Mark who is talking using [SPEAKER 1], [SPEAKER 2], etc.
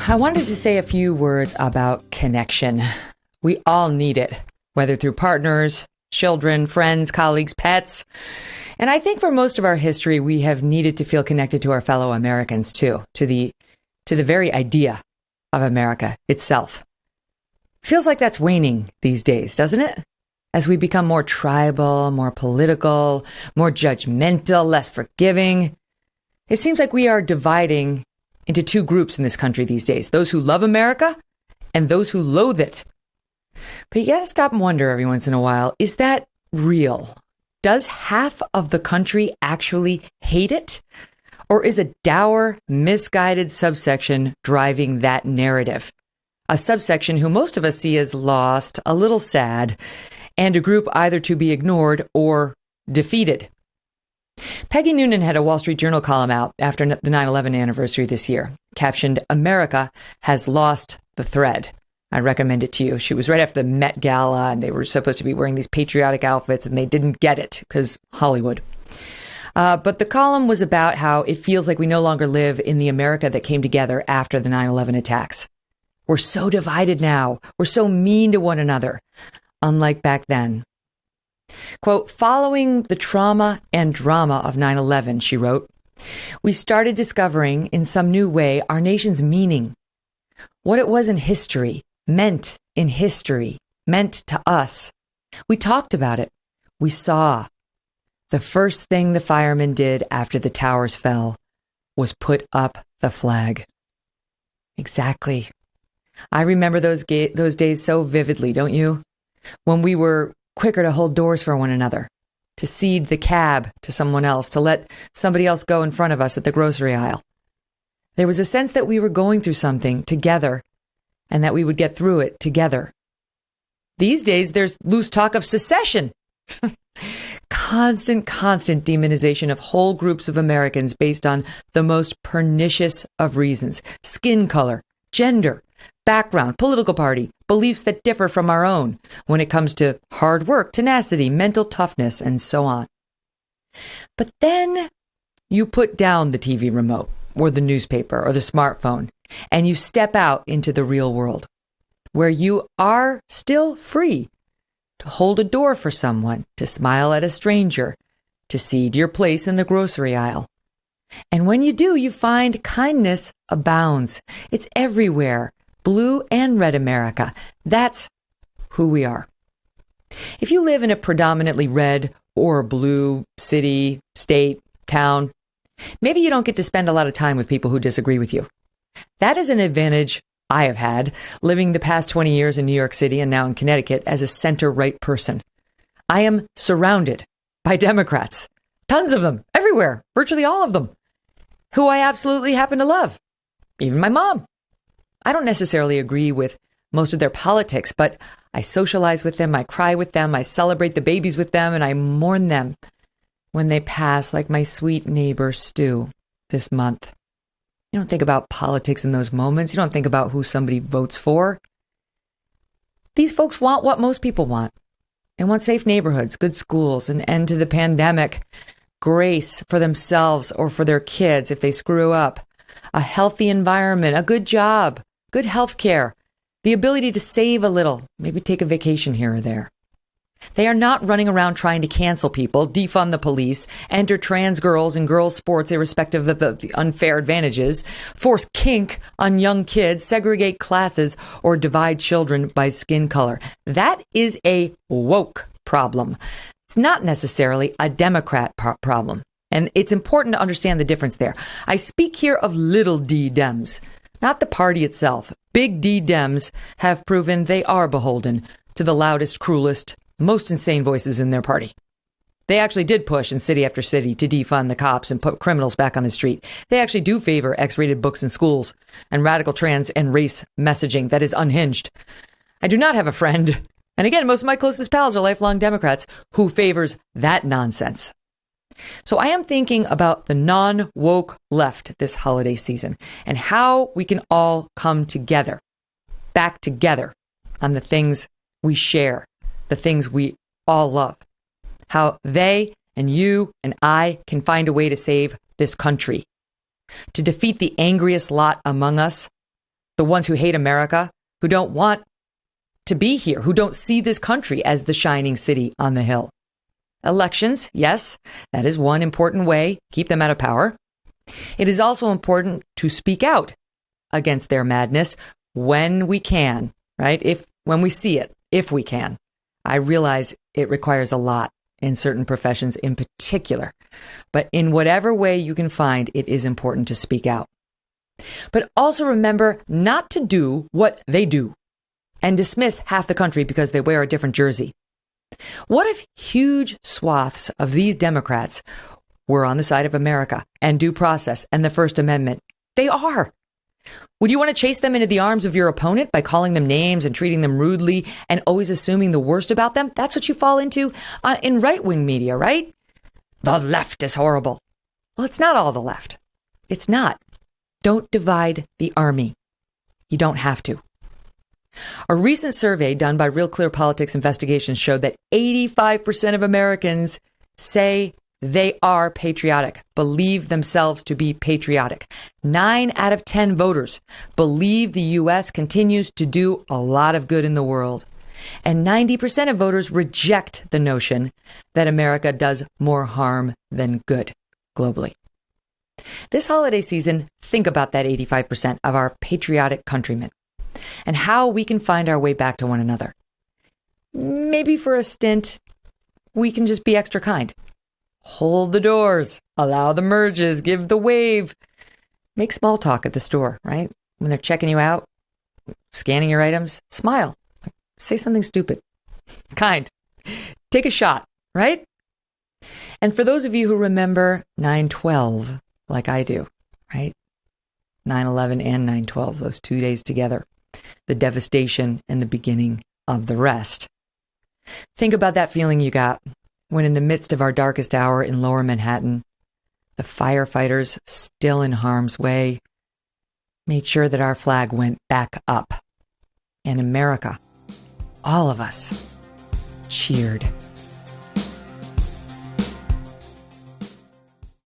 [SPEAKER 1] I wanted to say a few words about connection. We all need it, whether through partners, children, friends, colleagues, pets. And I think for most of our history, we have needed to feel connected to our fellow Americans too, to the very idea of America itself. Feels like that's waning these days, doesn't it? As we become more tribal, more political, more judgmental, less forgiving. It seems like we are dividing into two groups in this country these days. Those who love America and those who loathe it. But you gotta stop and wonder every once in a while, is that real? Does half of the country actually hate it? Or is a dour, misguided subsection driving that narrative? A subsection who most of us see as lost, a little sad, and a group either to be ignored or defeated. Peggy Noonan had a Wall Street Journal column out after the 9/11 anniversary this year, captioned, "America has lost the thread." I recommend it to you. She was right after the Met Gala, and they were supposed to be wearing these patriotic outfits, and they didn't get it because Hollywood. But the column was about how it feels like we no longer live in the America that came together after the 9/11 attacks. We're so divided now. We're so mean to one another, unlike back then. Quote, "Following the trauma and drama of 9/11, she wrote, we started discovering in some new way our nation's meaning, what it was in history, meant to us. We talked about it. We saw. The first thing the firemen did after the towers fell was put up the flag." Exactly. I remember those days so vividly, don't you? When we were quicker to hold doors for one another, to cede the cab to someone else, to let somebody else go in front of us at the grocery aisle. There was a sense that we were going through something together and that we would get through it together. These days, there's loose talk of secession. Constant demonization of whole groups of Americans based on the most pernicious of reasons. Skin color, gender, background, political party, beliefs that differ from our own when it comes to hard work, tenacity, mental toughness, and so on. But then you put down the TV remote or the newspaper or the smartphone and you step out into the real world where you are still free to hold a door for someone, to smile at a stranger, to cede your place in the grocery aisle. And when you do, you find kindness abounds. It's everywhere. Blue and red America. That's who we are. If you live in a predominantly red or blue city, state, town, maybe you don't get to spend a lot of time with people who disagree with you. That is an advantage I have had living the past 20 years in New York City and now in Connecticut as a center-right person. I am surrounded by Democrats, tons of them, everywhere, virtually all of them, who I absolutely happen to love, even my mom. I don't necessarily agree with most of their politics, but I socialize with them, I cry with them, I celebrate the babies with them, and I mourn them when they pass, like my sweet neighbor Stu this month. You don't think about politics in those moments. You don't think about who somebody votes for. These folks want what most people want. They want safe neighborhoods, good schools, an end to the pandemic, grace for themselves or for their kids if they screw up, a healthy environment, a good job, good health care, the ability to save a little, maybe take a vacation here or there. They are not running around trying to cancel people, defund the police, enter trans girls in girls' sports irrespective of the unfair advantages, force kink on young kids, segregate classes, or divide children by skin color. That is a woke problem. It's not necessarily a Democrat problem. And it's important to understand the difference there. I speak here of little d Dems, not the party itself. Big D Dems have proven they are beholden to the loudest, cruelest, most insane voices in their party. They actually did push in city after city to defund the cops and put criminals back on the street. They actually do favor X-rated books in schools and radical trans and race messaging that is unhinged. I do not have a friend, and again, most of my closest pals are lifelong Democrats, who favors that nonsense. So I am thinking about the non-woke left this holiday season and how we can all come together, back together on the things we share, the things we all love, how they and you and I can find a way to save this country, to defeat the angriest lot among us the ones who hate America, who don't want to be here, who don't see this country as the shining city on the hill. Elections, yes, that is one important way, keep them out of power. It is also important to speak out against their madness when we can, right? When we see it, if we can. I realize it requires a lot in certain professions in particular, but in whatever way you can find, it is important to speak out. But also remember not to do what they do and dismiss half the country because they wear a different jersey. What if huge swaths of these Democrats were on the side of America and due process and the First Amendment? They are. Would you want to chase them into the arms of your opponent by calling them names and treating them rudely and always assuming the worst about them? That's what you fall into in right-wing media, right? The left is horrible. Well, it's not all the left. It's not. Don't divide the army. You don't have to. A recent survey done by Real Clear Politics Investigations showed that 85% of Americans say they are patriotic, believe themselves to be patriotic. 9 out of 10 voters believe the U.S. continues to do a lot of good in the world. And 90% of voters reject the notion that America does more harm than good globally. This holiday season, think about that 85% of our patriotic countrymen and how we can find our way back to one another. Maybe for a stint, we can just be extra kind. Hold the doors, allow the merges, give the wave. Make small talk at the store, right? When they're checking you out, scanning your items, smile. Say something stupid. Kind. Take a shot, right? And for those of you who remember 9/12, like I do, right? 9/11 and 9/12, those 2 days together. The devastation and the beginning of the rest. Think about that feeling you got when in the midst of our darkest hour in Lower Manhattan, the firefighters, still in harm's way, made sure that our flag went back up. And America, all of us, cheered.